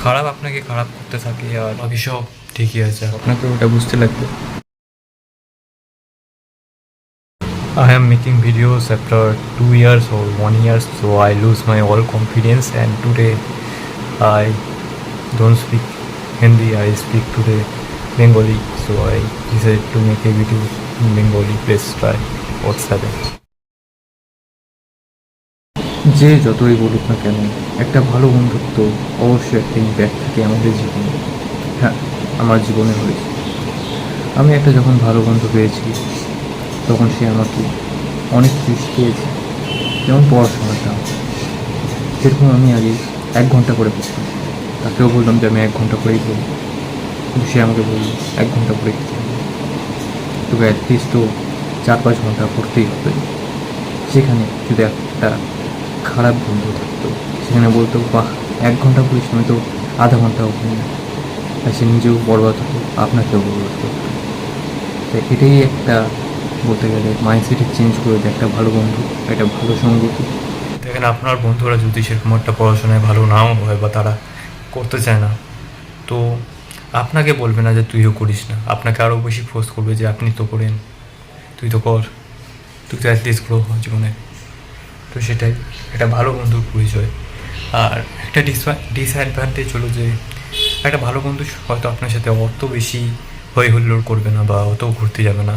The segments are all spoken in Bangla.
খারাপ আপনাকে খারাপ করতে থাকে আর বাকি সব ঠিকই আছে, আপনাকে ওটা বুঝতে লাগবে। I am making videos after 2 years or 1 year, so I lose my all confidence, and today I don't speak Hindi, I speak today Bengali, so I decided to make a video in Bengali. Please try what's happening. যে যতই বলুক না কেন, একটা ভালো বন্ধুত্ব অবশ্যই একটা ইম্প্যাক্ট থাকে আমাদের জীবনে। হ্যাঁ, আমার জীবনে হয়েছে। আমি একটা যখন ভালো বন্ধু পেয়েছি, তখন সে আমাকে অনেক কিছু শিখিয়েছে। যেমন পড়াশোনাটা, যেরকম আমি আগে 1 ঘন্টা করে পড়তাম, তাকেও বললাম যে আমি 1 ঘন্টা করেই পড়ি, কিন্তু সে আমাকে বলল 1 ঘন্টা পড়ে খেতে হবে, তোকে অ্যাটলিস্ট তো 4-5 ঘন্টা পড়তেই হবে। সেখানে যদি একটা খারাপ বন্ধু থাকতো, সেখানে বলতো বাহ 1 ঘন্টা পড়িস, আমি তো আধা ঘন্টাও পড়ি না, আর সে নিজেও বরবাদ হতো, আপনাকেও বরবাদ করতো। তাই এটাই একটা বলতে গেলে মাইন্ডসেটে চেঞ্জ করে দেয় একটা ভালো বন্ধু, একটা ভালো সঙ্গতি। দেখেন, আপনার বন্ধুরা যদি সেরকম একটা পড়াশোনায় ভালো নাও হয় বা তারা করতে চায় না, তো আপনাকে বলবে না যে তুইও করিস না, আপনাকে আরও বেশি ফোর্স করবে যে আপনি তো করেন, তুই তো কর, তুই তো অ্যাটলিস্ট গ্রো হ জীবনে। তো সেটাই একটা ভালো বন্ধুর পরিচয়। আর একটা ডিসঅ্যাডভান্টেজ হলো যে একটা ভালো বন্ধু হয়তো আপনার সাথে অত বেশি হই হুল্লোড় করবে না বা অত ঘুরতে যাবে না,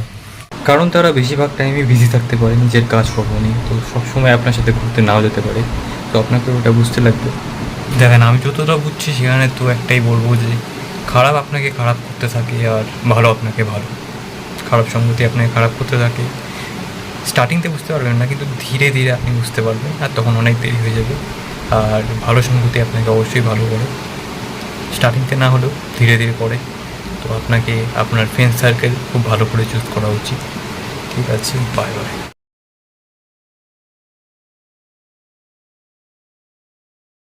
কারণ তারা বেশিরভাগ টাইমে বিজি থাকতে পারে নিজের কাজকর্ম নিয়ে, তো সবসময় আপনার সাথে ঘুরতে নাও যেতে পারে। তো আপনাকে ওটা বুঝতে লাগবে। দেখেন, আমি যতটা বুঝছি সেখানে তো একটাই বলবো যে খারাপ আপনাকে খারাপ করতে থাকে আর ভালো আপনাকে ভালো, খারাপ সঙ্গতি আপনাকে খারাপ করতে থাকে। স্টার্টিংতে বুঝতে পারবেন না, কিন্তু ধীরে ধীরে আপনি বুঝতে পারবেন, আর তখন অনেক দেরি হয়ে যাবে। আর ভালো সঙ্গতি আপনাকে অবশ্যই ভালো করে, স্টার্টিংতে না হলেও ধীরে ধীরে করে। তো আপনাকে আপনার ফ্রেন্ড সার্কেল খুব ভালো করে চুজ করা উচিত। ঠিক আছে, বাই বাই।